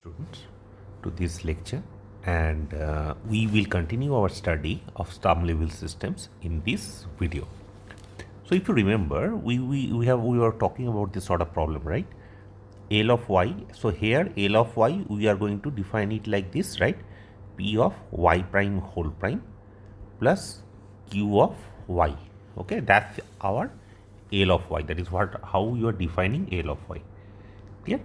Students to this lecture, and we will continue our study of Sturm-Liouville systems in this video. So if you remember, we were talking about this sort of problem, right? L of y. So here L of y, we are going to define it like this, right? P of y prime whole prime plus q of y. Okay, that's our L of y. That is how you are defining L of y. Clear?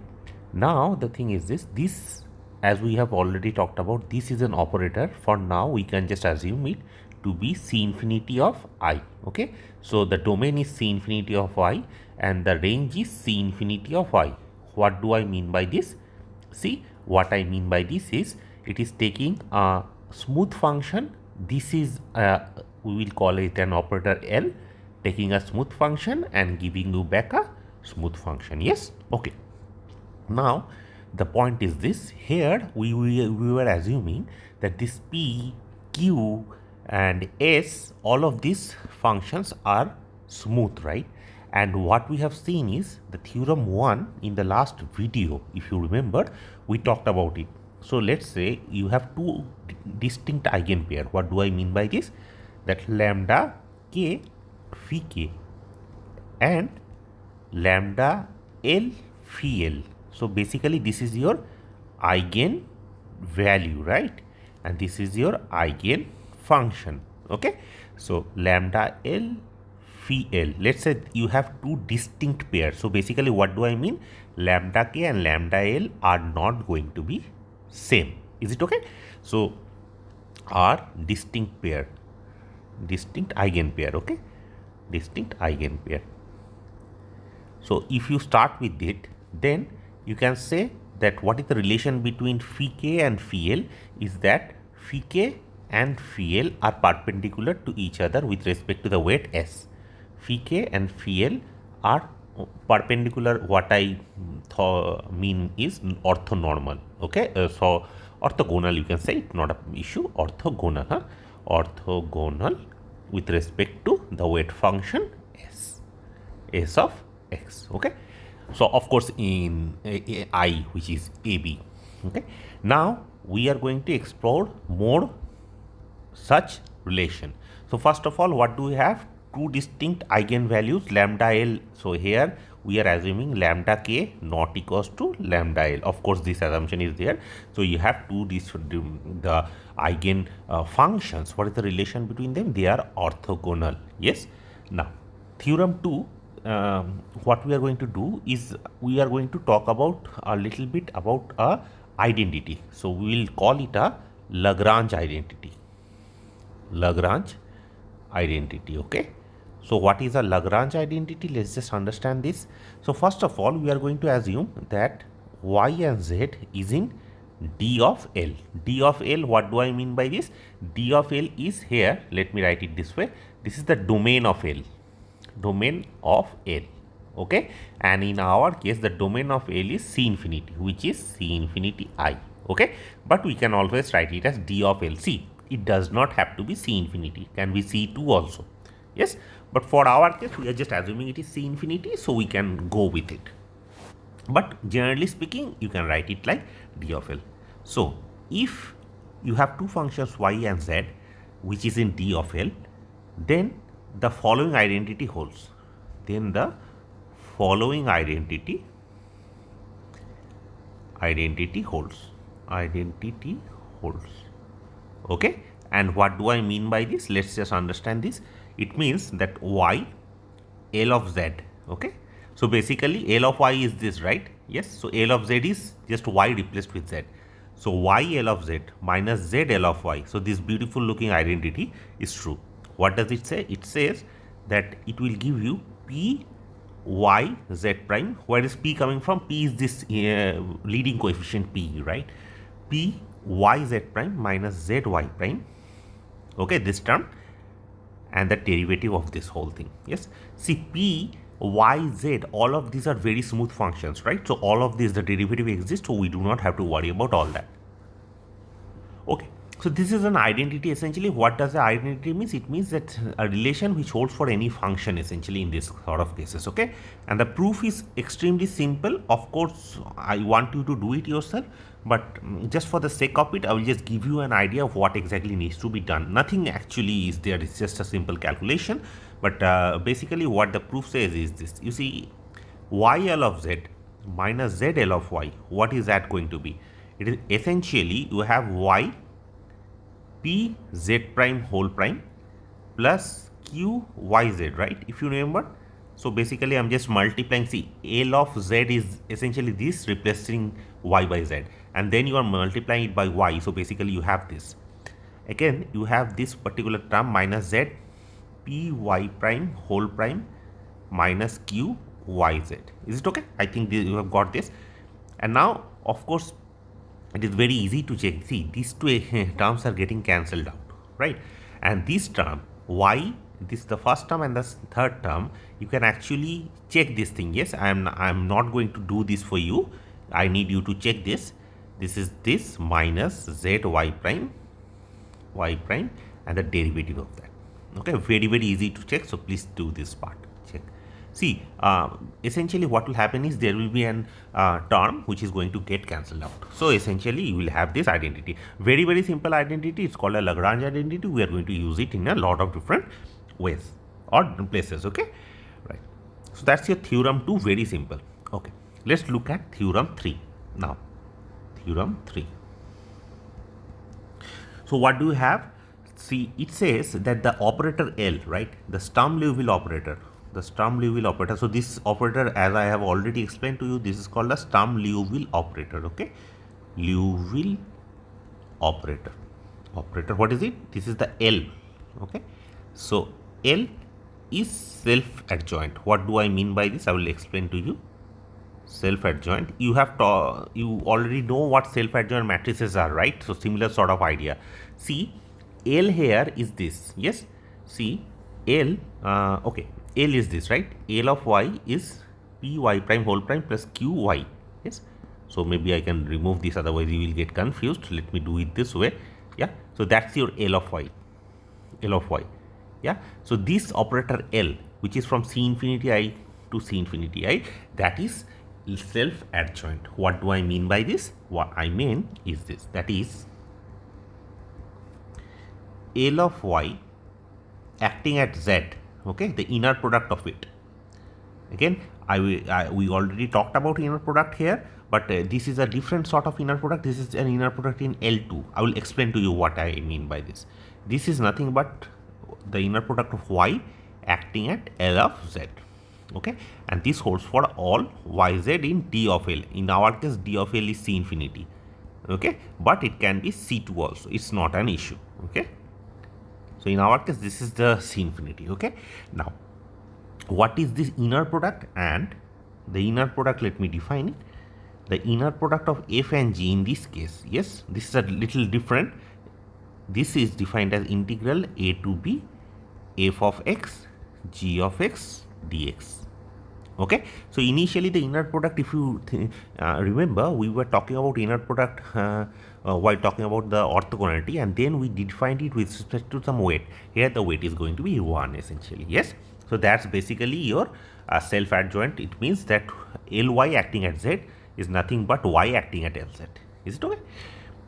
Now the thing is this, as we have already talked about, this is an operator. For now we can just assume it to be C infinity of I. Okay, so the domain is C infinity of I and the range is C infinity of I. What do I mean by this? See, what I mean by this is it is taking a smooth function. This is we will call it an operator L, taking a smooth function and giving you back a smooth function. Yes, okay. Now the point is this, here we were assuming that this P, Q and S, all of these functions are smooth, right? And what we have seen is the theorem 1 in the last video, if you remember, we talked about it. So let's say you have two distinct eigenpair. What do I mean by this? That lambda k phi k and lambda L phi L. So basically this is your eigen value, right? And this is your eigen function. Okay, so lambda L phi L. Let's say you have two distinct pairs. So basically what do I mean? Lambda k and lambda L are not going to be same. Is it okay? So are distinct pair, distinct eigenpair. Okay, distinct eigenpair. So if you start with it, then you can say that what is the relation between phi k and phi L is that phi k and phi L are perpendicular to each other with respect to the weight S. Phi k and phi L are perpendicular. What I mean is orthonormal. Okay, so orthogonal, you can say, it's not an issue. Orthogonal, orthogonal with respect to the weight function S, S of x. Okay, so of course in I, which is AB. Okay, now we are going to explore more such relation. So first of all, what do we have? Two distinct eigenvalues, lambda L. So here we are assuming lambda k not equals to lambda L. Of course this assumption is there. So you have two the eigen functions. What is the relation between them? They are orthogonal. Yes. Now theorem 2, what we are going to do is we are going to talk about a little bit about a identity. So we will call it a Lagrange identity. Lagrange identity. Okay, so what is a Lagrange identity? Let's just understand this. So first of all, we are going to assume that y and z is in D of L. D of L, what do I mean by this? D of L is here, let me write it this way, this is the domain of L, domain of L. Okay, and in our case the domain of L is C infinity, which is C infinity I. Okay, but we can always write it as D of L. See, it does not have to be C infinity, can be C2 also. Yes, but for our case we are just assuming it is C infinity, so we can go with it. But generally speaking, you can write it like D of L. So if you have two functions y and z which is in D of L, then the following identity holds. Then the following identity holds. Identity holds. Okay, and what do I mean by this? Let's just understand this. It means that y, L of z. Okay, so basically L of y is this, right? Yes, so L of z is just y replaced with z. So y L of z minus z L of y. So this beautiful looking identity is true. What does it say? It says that it will give you p y z prime. Where is p coming from? P is this leading coefficient p, right? P y z prime minus z y prime. Okay, this term and the derivative of this whole thing. Yes, see, p y z, all of these are very smooth functions, right? So all of these, the derivative exists, so we do not have to worry about all that. Okay, So this is an identity. Essentially, what does the identity means? It means that a relation which holds for any function, essentially, in this sort of cases. Okay, and the proof is extremely simple. Of course, I want you to do it yourself, but just for the sake of it, I will just give you an idea of what exactly needs to be done. Nothing actually is there. It's just a simple calculation. But basically, what the proof says is this. You see, YL of Z minus ZL of Y. What is that going to be? It is essentially you have Y P Z prime whole prime plus Q Y Z, right? If you remember. So basically I'm just multiplying. See, L of Z is essentially this, replacing Y by Z, and then you are multiplying it by Y. So basically you have this. Again you have this particular term minus Z P Y prime whole prime minus Q Y Z. Is it okay? I think you have got this. And now of course it is very easy to check. See, these two terms are getting cancelled out, right? And this term y, this is the first term and the third term, you can actually check this thing. Yes, I'm not going to do this for you. I need you to check this. This is this minus z y prime and the derivative of that. Okay, very easy to check. So please do this part. Check. See, essentially what will happen is there will be an term which is going to get cancelled out. So essentially you will have this identity. Very simple identity. It's called a Lagrange identity. We are going to use it in a lot of different ways or places. Okay, right. So that's your theorem 2. Very simple. Okay, let's look at theorem 3 now. Theorem 3. So what do you have? See, it says that the operator L, right, the Sturm-Liouville operator, so this operator, as I have already explained to you, this is called a Sturm-Liouville operator. Okay, Liouville operator. What is it? This is the L. Okay, so L is self-adjoint. What do I mean by this? I will explain to you. Self-adjoint, you already know what self-adjoint matrices are, right? So similar sort of idea. See, L here is this. Yes, see, L, okay, L is this, right? L of Y is P Y prime whole prime plus Q Y. Yes, so maybe I can remove this, otherwise you will get confused. Let me do it this way. Yeah, so that's your L of Y. Yeah, so this operator L, which is from C infinity I to C infinity I, that is self-adjoint. What do I mean by this? What I mean is this, that is L of Y acting at Z, okay, the inner product of it. Again, we already talked about inner product here, but this is a different sort of inner product. This is an inner product in L2. I will explain to you what I mean by this. This is nothing but the inner product of Y acting at L of Z. Okay, and this holds for all yz in D of L. In our case, D of L is C infinity. Okay, but it can be C2 also. It's not an issue. Okay, so in our case, this is the C infinity. Okay, now what is this inner product? And the inner product, let me define it. The inner product of f and g in this case, yes, this is a little different. This is defined as integral a to b f of x g of x dx. Okay, so initially the inner product, if you remember, we were talking about inner product while talking about the orthogonality, and then we defined it with respect to some weight. Here the weight is going to be 1 essentially. Yes, so that's basically your self-adjoint. It means that Ly acting at z is nothing but y acting at Lz. Is it okay?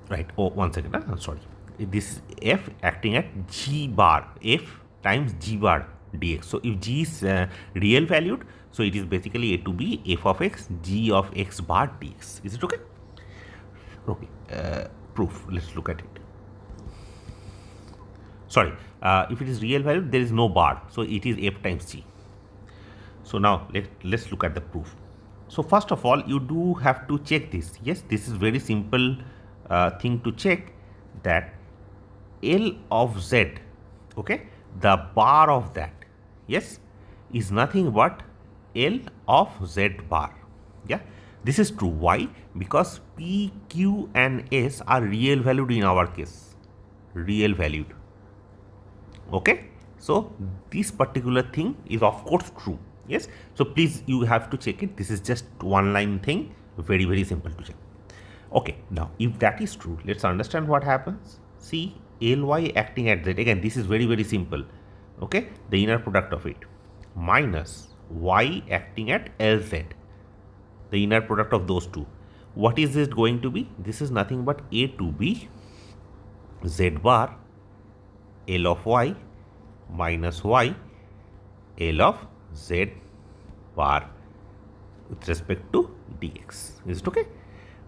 Right. Oh, 1 second. I'm sorry. This is f acting at g bar, f times g bar dx. So if g is real valued, so it is basically a to b f of x g of x bar dx. Is it okay? Okay. Proof. Let's look at it. Sorry. If it is real valued, there is no bar, so it is f times g. So now let's look at the proof. So first of all, you do have to check this. Yes, this is very simple thing to check, that L of z, okay, the bar of that, yes, is nothing but L of z bar. Yeah, this is true. Why? Because P, Q and S are real valued in our case. Real valued. Okay, so this particular thing is of course true. Yes, so please, you have to check it. This is just one line thing, very simple to check. Okay, now if that is true, let's understand what happens. see Ly acting at z, again this is very simple, okay, the inner product of it, minus y acting at Lz, the inner product of those two. What is it going to be? This is nothing but a to b z bar L of y minus y L of z bar with respect to dx. Is it okay?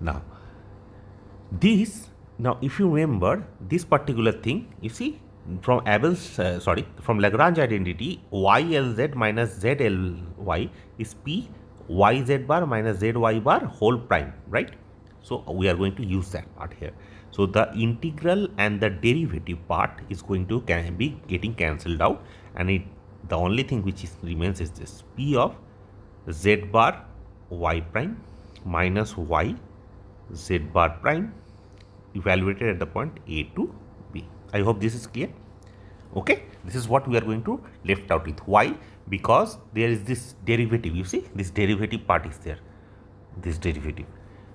Now this, now if you remember this particular thing, you see from Abel's from Lagrange identity, YLZ minus ZLY is P YZ bar minus ZY bar whole prime, right? So we are going to use that part here. So the integral and the derivative part is going to be getting cancelled out, and the only thing which remains is this P of Z bar Y prime minus Y Z bar prime evaluated at the point A to B. I hope this is clear. Okay, this is what we are going to left out with. Why? Because there is this derivative, you see this derivative part is there, this derivative.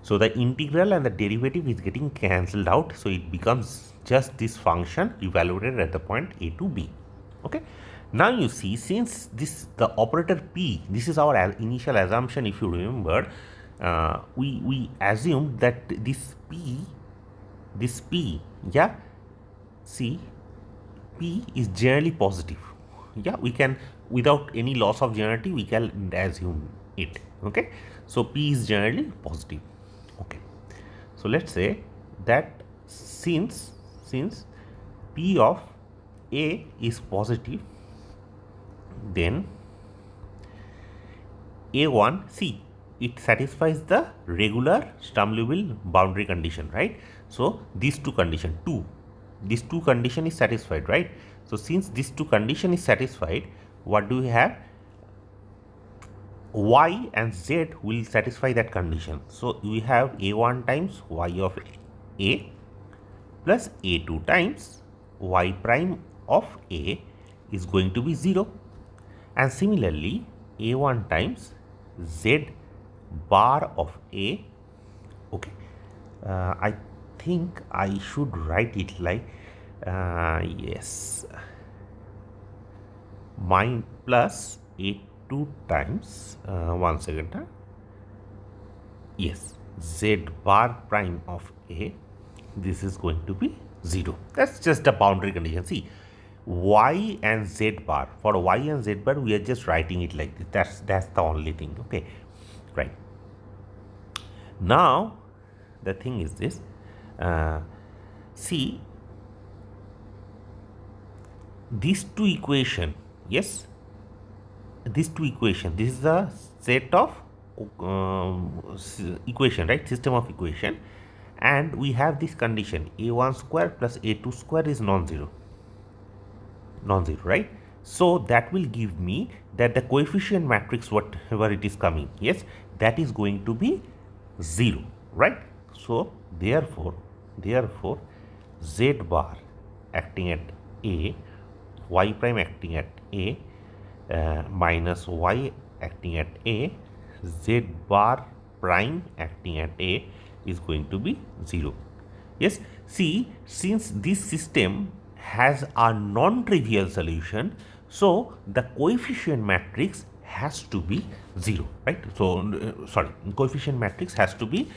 So the integral and the derivative is getting cancelled out, so it becomes just this function evaluated at the point A to B. Okay, now you see, since this the operator P, this is our initial assumption. If you remember, we assumed that this P, yeah, see P is generally positive. Yeah, we can, without any loss of generality, we can assume it. Okay, so P is generally positive. Okay, so let's say that since P of A is positive, then A1, see, it satisfies the regular Sturm-Liouville boundary condition, right? So these two condition, this two condition is satisfied, right? So since this two condition is satisfied, what do we have? Y and Z will satisfy that condition. So we have A1 times Y of A plus A2 times Y prime of A is going to be 0, and similarly A1 times Z bar of A. Okay, I think I should write it like yes, mine plus A2 times 1 second, yes, Z bar prime of A, this is going to be 0. That's just a boundary condition. See, Y and Z bar, for Y and Z bar we are just writing it like this. That's the only thing. Okay, right. Now the thing is this, see these two equation, yes, these two equation, this is the set of equation, right, system of equation, and we have this condition A1 square plus A2 square is non-zero, right? So that will give me that the coefficient matrix, whatever it is coming, yes, that is going to be 0, right? So therefore Z bar acting at A, Y prime acting at A, minus Y acting at A, Z bar prime acting at A is going to be 0. Yes, see, since this system has a non-trivial solution, so the coefficient matrix has to be 0, right? So coefficient matrix has to be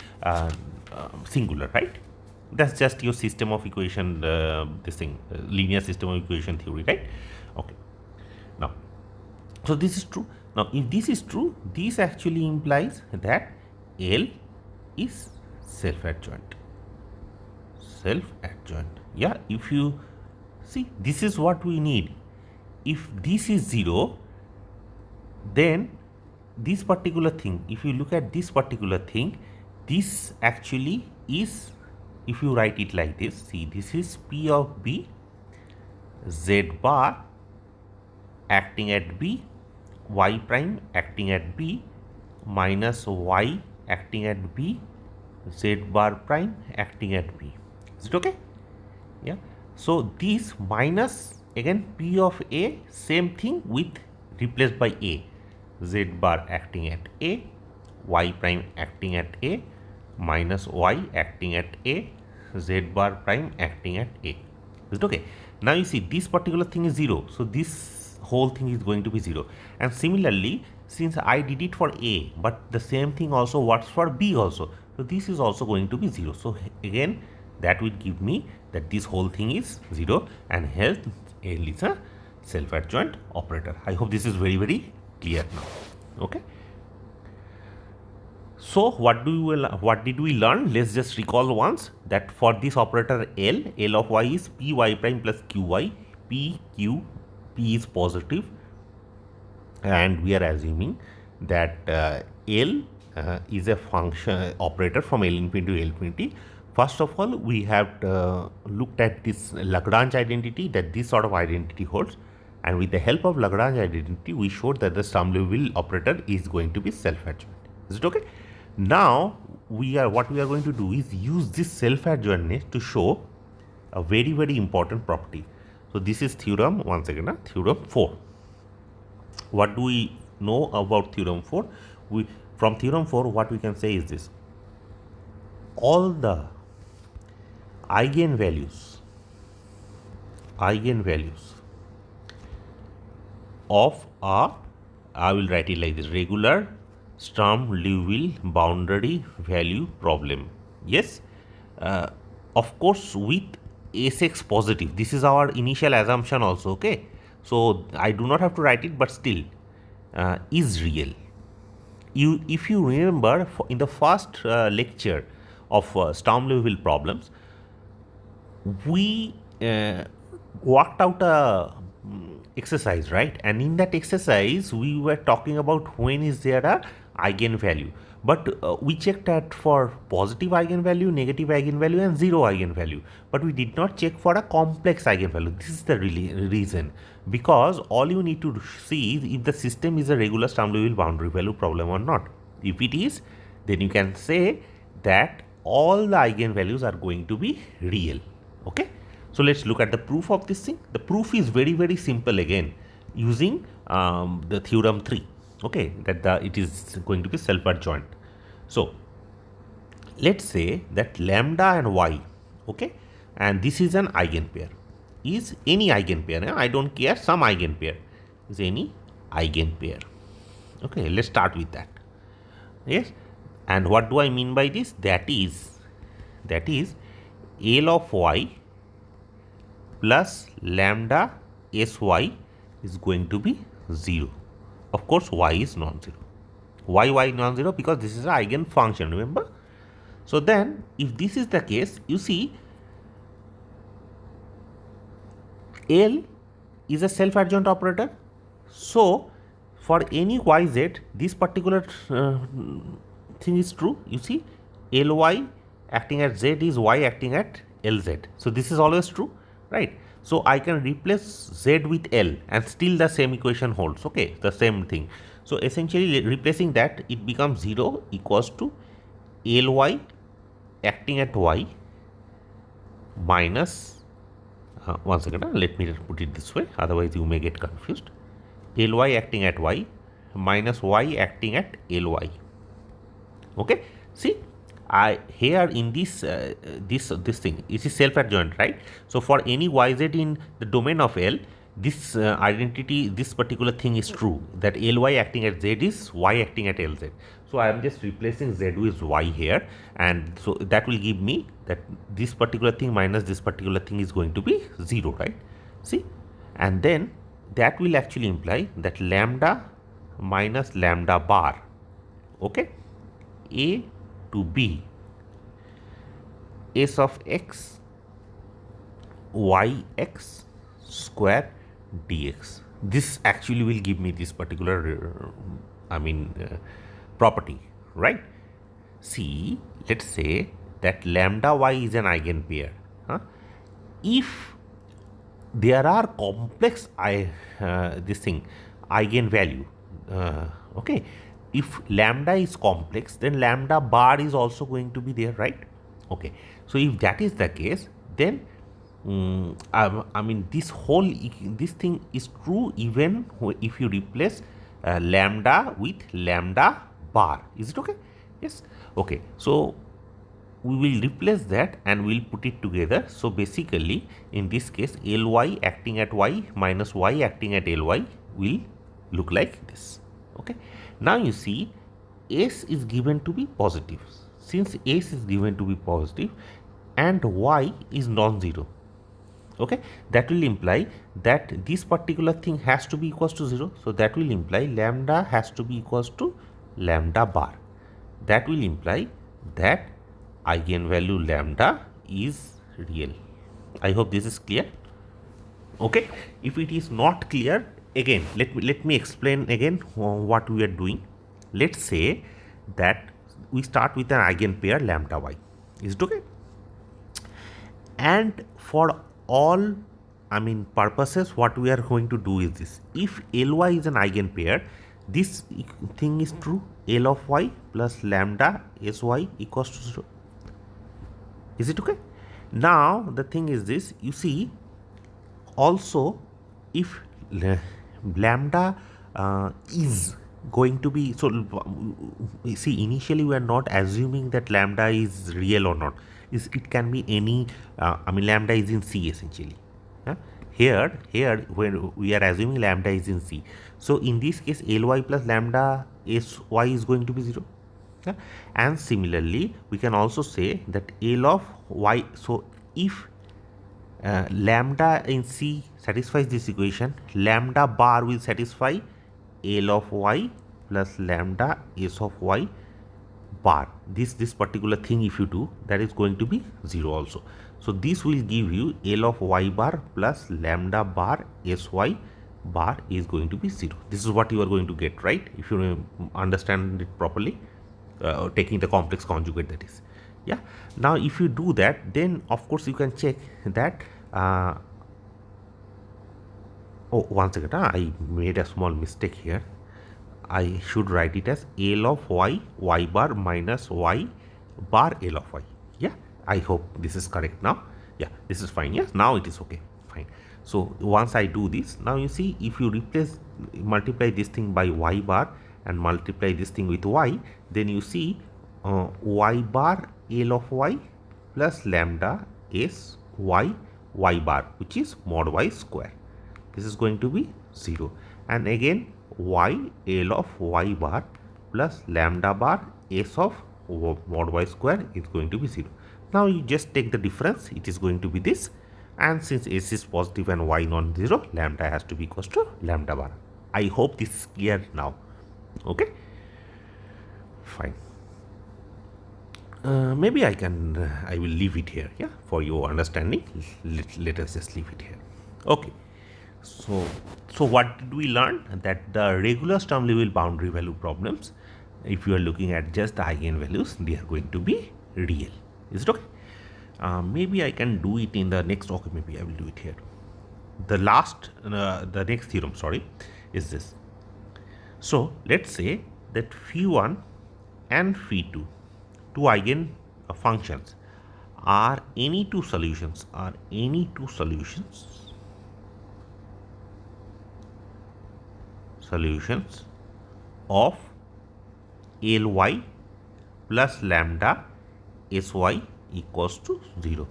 singular, right? That's just your system of equation, linear system of equation theory, right? Okay, now so this is true. Now if this is true, this actually implies that L is self-adjoint. Yeah, if you see, this is what we need. If this is 0, then this particular thing, if you look at this particular thing, this actually is, if you write it like this, see, this is P of B, Z bar acting at B, Y prime acting at B, minus Y acting at B, Z bar prime acting at B. Is it okay? Yeah. So this minus again P of A, same thing with replaced by A, Z bar acting at A, Y prime acting at A, minus Y acting at A, z bar prime acting at A. Is it okay? Now you see this particular thing is 0. So this whole thing is going to be 0. And similarly, since I did it for A, but the same thing also works for B also. So this is also going to be 0. So again, that will give me that this whole thing is 0 and hence L is a self-adjoint operator. I hope this is very, very clear now. Okay. So what did we learn? Let's just recall once that for this operator L of y is p y prime plus q y. P is positive, and we are assuming that L is a function operator from L infinity to L infinity. First of all, we have looked at this Lagrange identity, that this sort of identity holds, and with the help of Lagrange identity, we showed that the Sturm-Liouville operator is going to be self-adjoint. Is it okay? Now what we are going to do is use this self-adjointness to show a very, very important property. So this is theorem, once again, theorem 4. What do we know about theorem 4? From theorem 4, what we can say is this: all the eigenvalues of a, I will write it like this, regular Sturm-Liouville boundary value problem. Yes, of course with Sx positive. This is our initial assumption also. Okay, so I do not have to write it, but still is real. If you remember, in the first lecture of Sturm-Liouville problems, we worked out a exercise, right? And in that exercise, we were talking about when is there a eigenvalue. But we checked that for positive eigenvalue, negative eigenvalue, and zero eigenvalue. But we did not check for a complex eigenvalue. This is the reason. Because all you need to see is if the system is a regular Sturm-Liouville boundary value problem or not. If it is, then you can say that all the eigenvalues are going to be real. Okay. So let's look at the proof of this thing. The proof is very, very simple again, using the theorem 3. Okay, that it is going to be self-adjoint. So let's say that lambda and y, okay, and this is an eigenpair. Is any eigenpair? I don't care. Some eigenpair is any eigenpair. Okay, let's start with that. Yes, and what do I mean by this? That is L of y plus lambda sy is going to be 0. Of course, y is non-zero. Why non-zero? Because this is an eigenfunction, remember? So then, if this is the case, you see, L is a self-adjoint operator. So, for any yz, this particular thing is true. You see, Ly acting at z is y acting at Lz. So, this is always true, right? So, I can replace z with L and still the same equation holds, okay, the same thing. So, essentially replacing that, it becomes 0 equals to Ly acting at y minus, one second, let me put it this way, otherwise you may get confused. Ly acting at y minus y acting at Ly. Okay, see, here in this this thing, it is self-adjoint, right? So for any yz in the domain of L, this identity, this particular thing is true, that Ly acting at z is y acting at Lz. So I am just replacing z with y here, and so that will give me that this particular thing minus this particular thing is going to be 0, right? See, and then that will actually imply that lambda minus lambda bar, okay, A to B s of x y x square dx. This actually will give me this particular property, right? See, let's say that lambda y is an eigenpair. If there are complex eigenvalue, okay, if lambda is complex, then lambda bar is also going to be there, right? Okay, so if that is the case, then this thing is true even if you replace lambda with lambda bar. Is it okay? Yes. Okay, so we will replace that and we'll put it together. So basically in this case Ly acting at y minus y acting at Ly will look like this. Okay. Now you see S is given to be positive. Since S is given to be positive and y is non-zero, okay, that will imply that this particular thing has to be equals to 0. So that will imply lambda has to be equals to lambda bar. That will imply that eigenvalue lambda is real. I hope this is clear. Okay, if it is not clear, again let me explain again what we are doing. Let's say that we start with an eigenpair lambda y. Is it okay? And for all purposes, what we are going to do is this: if Ly is an eigenpair, this thing is true. L of y plus lambda sy equals to 0. Is it okay? Now the thing is this: you see, also if lambda is going to be, so see, initially we are not assuming that lambda is real or not. It can be any lambda is in C essentially. Here when we are assuming lambda is in C, so in this case Ly plus lambda sy is going to be 0. And similarly we can also say that L of y, so if lambda in C satisfies this equation, lambda bar will satisfy L of y plus lambda S of y bar. This particular thing, if you do, that is going to be 0 also. So this will give you L of y bar plus lambda bar sy bar is going to be 0. This is what you are going to get, right? If you understand it properly, taking the complex conjugate, that is. Yeah. Now if you do that, then of course you can check that oh, one second, I made a small mistake here. I should write it as L of y bar minus y bar L of y. Yeah, I hope this is correct now. Yeah, this is fine. Yes, now it is okay. Fine. So once I do this, now you see, if you multiply this thing by y bar and multiply this thing with y, then you see y bar L of y plus lambda S y bar, which is mod y square. This is going to be 0. And again y L of y bar plus lambda bar S of mod y square is going to be 0. Now you just take the difference, it is going to be this, and since S is positive and y non-zero, lambda has to be equals to lambda bar. I hope this is clear now. Okay, fine. Maybe I will leave it here, yeah, for your understanding. Let us just leave it here. Okay. So what did we learn? That the regular Sturm Liouville boundary value problems, if you are looking at just the eigenvalues, they are going to be real. Is it okay? Maybe I can do it in the next. Okay, maybe I will do it here. The next theorem, sorry, is this. So let's say that phi1 and phi2, two eigen functions, are any two solutions of Ly plus lambda sy equals to 0.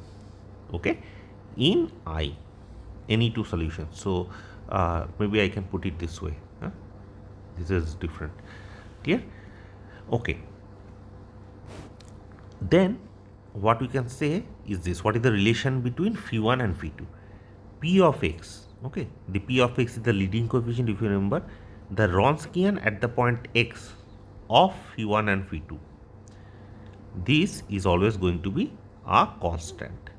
Okay, in I, any two solutions. So maybe I can put it this way. This is different. Clear? Okay. Then what we can say is this: what is the relation between phi1 and phi2? P of x. Okay, the P of x is the leading coefficient, if you remember. The Wronskian at the point x of phi1 and phi2, this is always going to be a constant.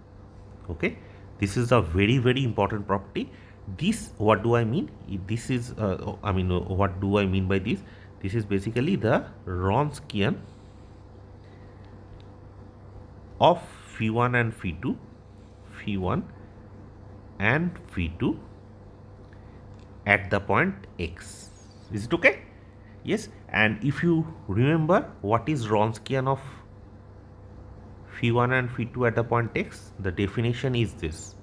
Okay, this is a very, very important property. This, what do I mean? This is what do I mean by this? This is basically the Wronskian of phi1 and phi2 at the point x. Is it okay? Yes. And if you remember, what is Wronskian of phi1 and phi2 at the point x? The definition is this: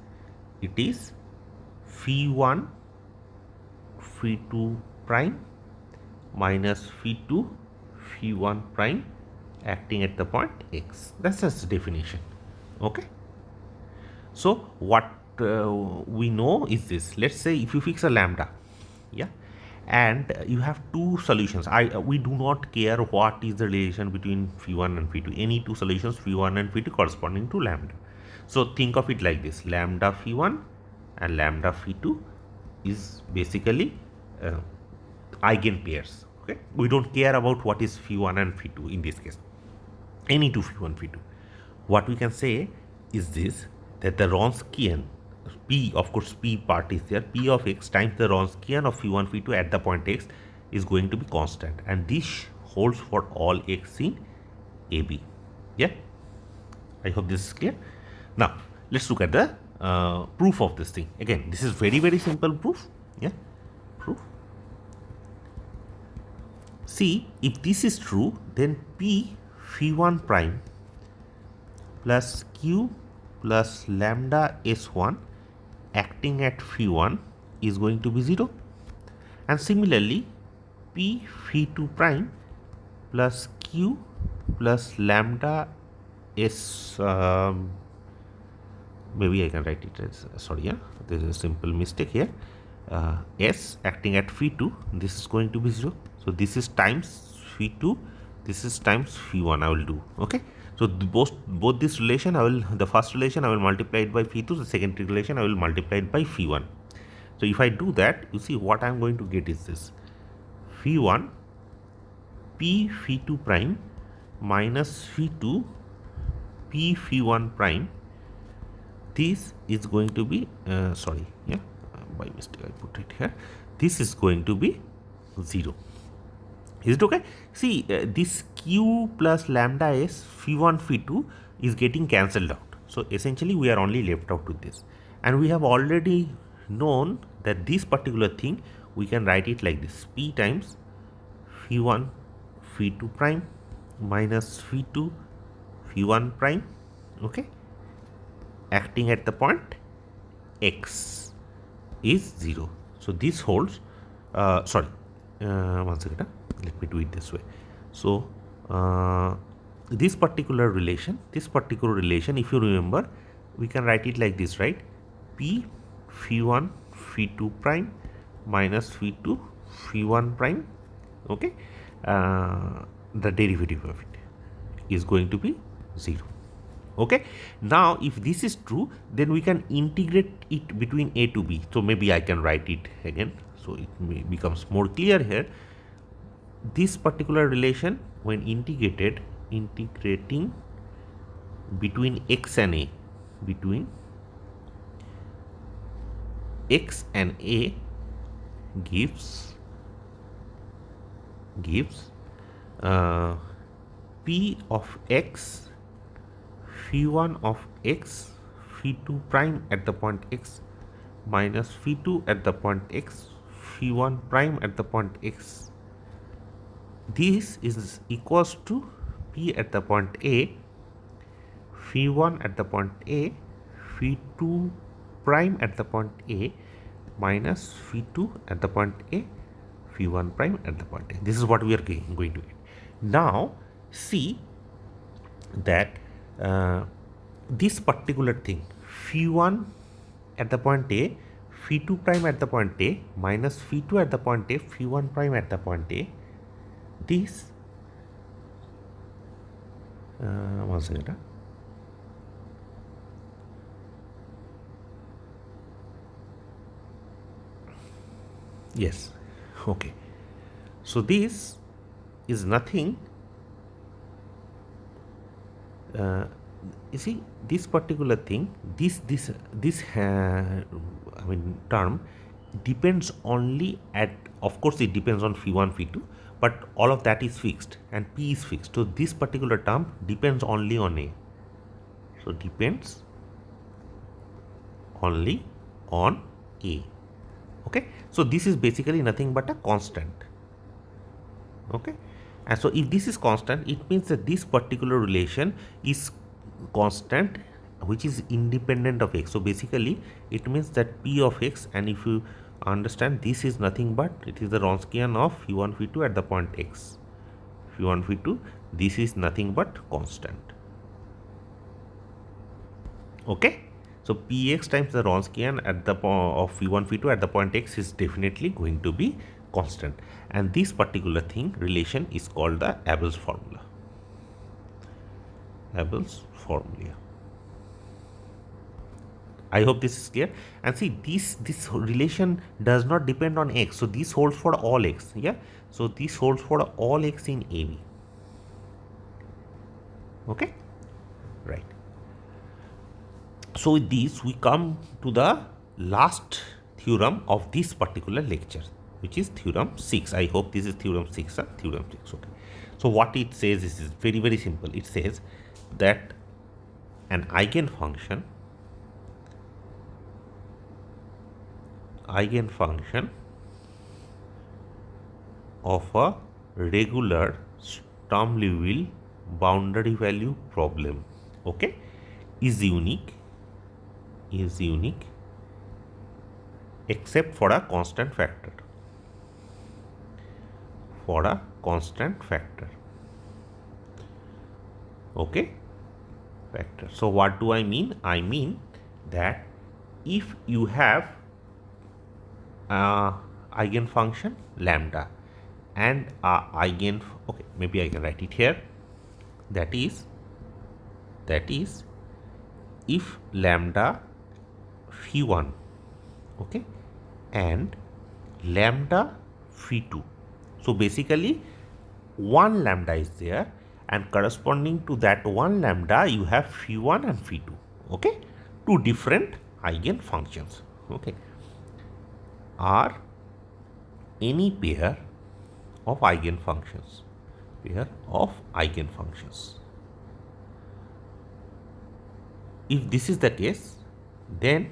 it is phi1 phi2 prime minus phi2 phi1 prime acting at the point x. That's just the definition. Okay. So what we know is this. Let's say if you fix a lambda, yeah, and you have two solutions. We do not care what is the relation between phi1 and phi2. Any two solutions, phi1 and phi2 corresponding to lambda. So think of it like this: lambda phi1 and lambda phi2 is basically eigenpairs. Okay, we don't care about what is phi1 and phi2 in this case. Any two phi1 phi2. What we can say is this, that the Wronskian p, of course p part is there, p of x times the Wronskian of phi1 phi2 at the point x is going to be constant, and this holds for all x in AB. Yeah, I hope this is clear. Now let's look at the proof of this thing. Again, this is very simple proof. Yeah, proof. See, if this is true, then p phi1 prime plus q plus lambda s1 acting at phi1 is going to be 0, and similarly p phi2 prime plus q plus lambda s, maybe I can write it as, sorry, yeah, there is a simple mistake here, s acting at phi2, this is going to be 0. So this is times phi2, this is times phi1 I will do. Okay, so both this relation the first relation I will multiply it by phi2, the second relation I will multiply it by phi1. So if I do that, you see what I am going to get is this: phi1 p phi2 prime minus phi2 p phi1 prime. This is going to be sorry, yeah, by mistake I put it here. This is going to be 0. Is it okay? See, this q plus lambda s phi1 phi2 is getting cancelled out. So essentially we are only left out with this, and we have already known that this particular thing we can write it like this: p times phi1 phi2 prime minus phi2 phi1 prime, okay, acting at the point x is 0. So this holds, sorry, one second, let me do it this way. So this particular relation, if you remember, we can write it like this, right? P phi1 phi2 prime minus phi2 phi1 prime, okay, the derivative of it is going to be 0. Okay, now if this is true, then we can integrate it between a to b. So maybe I can write it again, so it becomes more clear here. This particular relation, when integrating between x and a, gives p of x phi1 of x phi2 prime at the point x minus phi2 at the point x phi1 prime at the point x. This is equals to p at the point a phi1 at the point a phi2 prime at the point a minus phi2 at the point a phi1 prime at the point a. This is what we are going to get. Now see that this particular thing, phi1 at the point a phi2 prime at the point a minus phi2 at the point a phi1 prime at the point a, this one second, yes, okay, so this is nothing, you see this particular thing, this I mean term depends only at, of course it depends on phi1 phi2, but all of that is fixed and p is fixed. So this particular term depends only on a, so depends only on a. Okay, so this is basically nothing but a constant. Okay, and so if this is constant, it means that this particular relation is constant, which is independent of x. So basically it means that p of x, and if you understand, this is nothing but it is the Wronskian of phi1 phi2 at the point x, phi1 phi2, this is nothing but constant. Okay, so px times the Wronskian at the of phi1 phi2 at the point x is definitely going to be constant, and this particular thing relation is called the Abel's formula. Abel's formula. I hope this is clear. And see, this relation does not depend on x, so this holds for all x. Yeah, so this holds for all x in AB. Okay, right. So with this we come to the last theorem of this particular lecture, which is theorem 6. I hope this is theorem 6. Theorem 6. Okay. So what it says is very, very simple. It says that an eigenfunction of a regular Sturm-Liouville boundary value problem, okay, is unique except for a constant factor. Okay, factor. So what do I mean? I mean that if you have eigenfunction lambda and okay, maybe I can write it here, that is if lambda phi1, okay, and lambda phi2, so basically one lambda is there, and corresponding to that one lambda you have phi1 and phi2, okay, two different eigenfunctions, okay, are any pair of eigenfunctions. If this is the case, then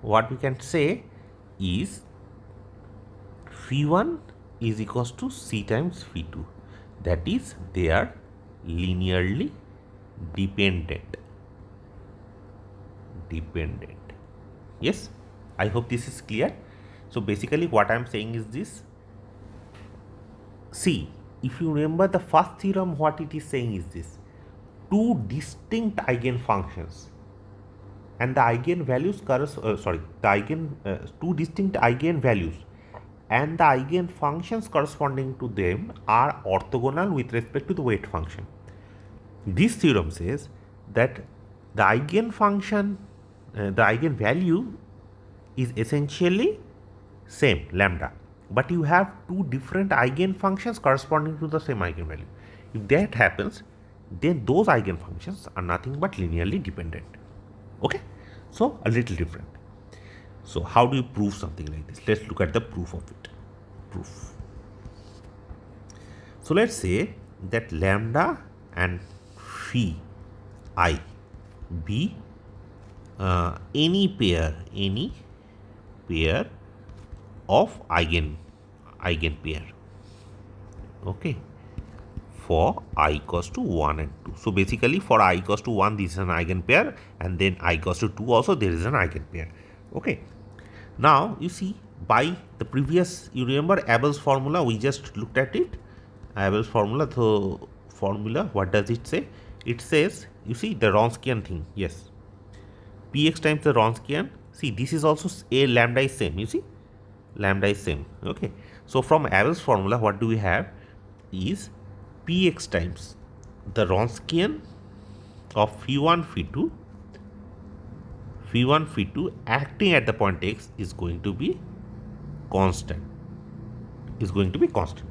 what we can say is phi1 is equals to c times phi2. That is, they are linearly dependent. Yes, I hope this is clear. So basically what I am saying is this. See, if you remember the first theorem, what it is saying is this: two distinct eigenfunctions and the eigenvalues two distinct eigenvalues and the eigenfunctions corresponding to them are orthogonal with respect to the weight function. This theorem says that the eigenfunction, the eigenvalue is essentially same, lambda, but you have two different eigenfunctions corresponding to the same eigenvalue. If that happens, then those eigenfunctions are nothing but linearly dependent. Okay, so a little different. So how do you prove something like this? Let's look at the proof of it. So let's say that lambda and phi I be any pair of eigenpair, okay, for I equals to 1 and 2. So basically for I equals to 1, this is an eigenpair, and then I equals to 2 also there is an eigenpair. Okay, now you see, by the previous, you remember Abel's formula, we just looked at it. Abel's formula, so formula, what does it say? It says, you see, the Wronskian thing, yes, px times the Wronskian. See, this is also a lambda is same, you see, lambda is same. Okay, so from Abel's formula, what do we have is px times the Wronskian of phi1 phi2 acting at the point x is going to be constant.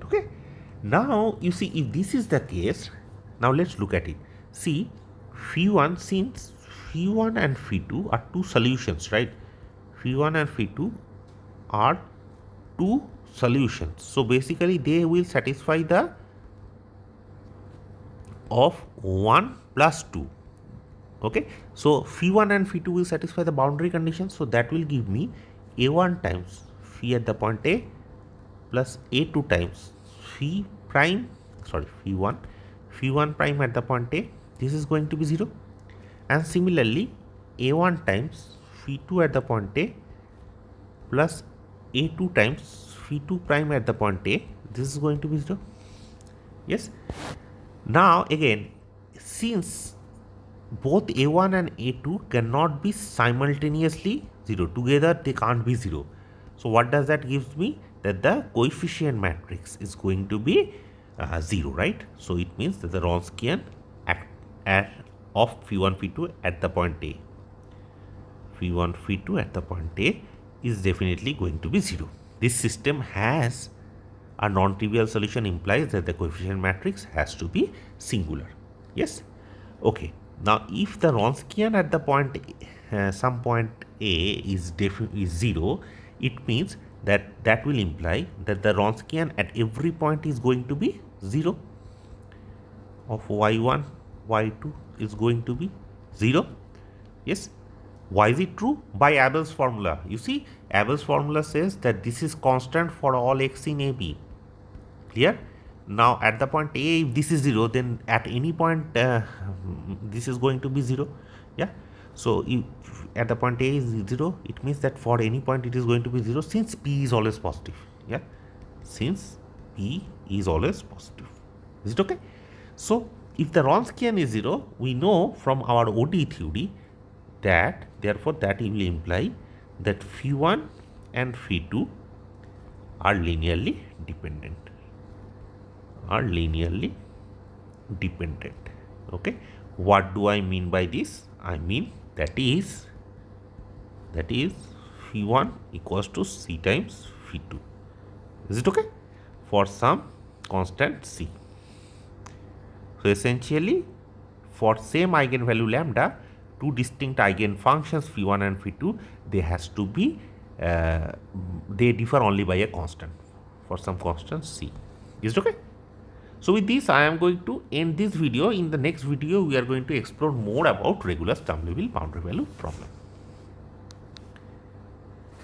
Okay, now you see, if this is the case, now let's look at it. See, phi1, since phi1 and phi2 are two solutions, right? Phi1 and phi2 are two solutions, so basically they will satisfy the of 1 plus 2. Okay, so phi1 and phi2 will satisfy the boundary conditions, so that will give me a1 times phi at the point A plus a2 times phi1 prime at the point A. This is going to be 0, and similarly a1 times phi2 at the point A plus a2 times phi2 prime at the point A. This is going to be 0, Yes. Now again, since both A1 and A2 cannot be simultaneously 0, together they can't be 0. So what does that gives me? That the coefficient matrix is going to be 0, right? So it means that the Wronskian at of phi1 phi2 at the point A, phi1 phi2 at the point A is definitely going to be 0. This system has a non-trivial solution, implies that the coefficient matrix has to be singular. Yes. Okay. Now, if the Wronskian at the point some point A is 0, it means that will imply that the Wronskian at every point is going to be 0 of y1, y2 is going to be 0. Yes. Why is it true? By Abel's formula. You see, Abel's formula says that this is constant for all x in AB. Clear? Now at the point A, if this is 0, then at any point this is going to be 0. Yeah. So if at the point A is 0, it means that for any point it is going to be 0 since P is always positive. Yeah. Since P is always positive. Is it okay? So if the Wronskian is 0, we know from our ODE theory that therefore that will imply that phi1 and phi2 are linearly dependent. Okay, what do I mean by this? I mean that is phi1 equals to c times phi2. Is it okay? For some constant c. So essentially, for same eigenvalue lambda, two distinct eigenfunctions phi1 and phi2, they has to be they differ only by a constant, for some constant c. Is it okay? So with this, I am going to end this video. In the next video, we are going to explore more about regular Sturm-Liouville boundary value problem.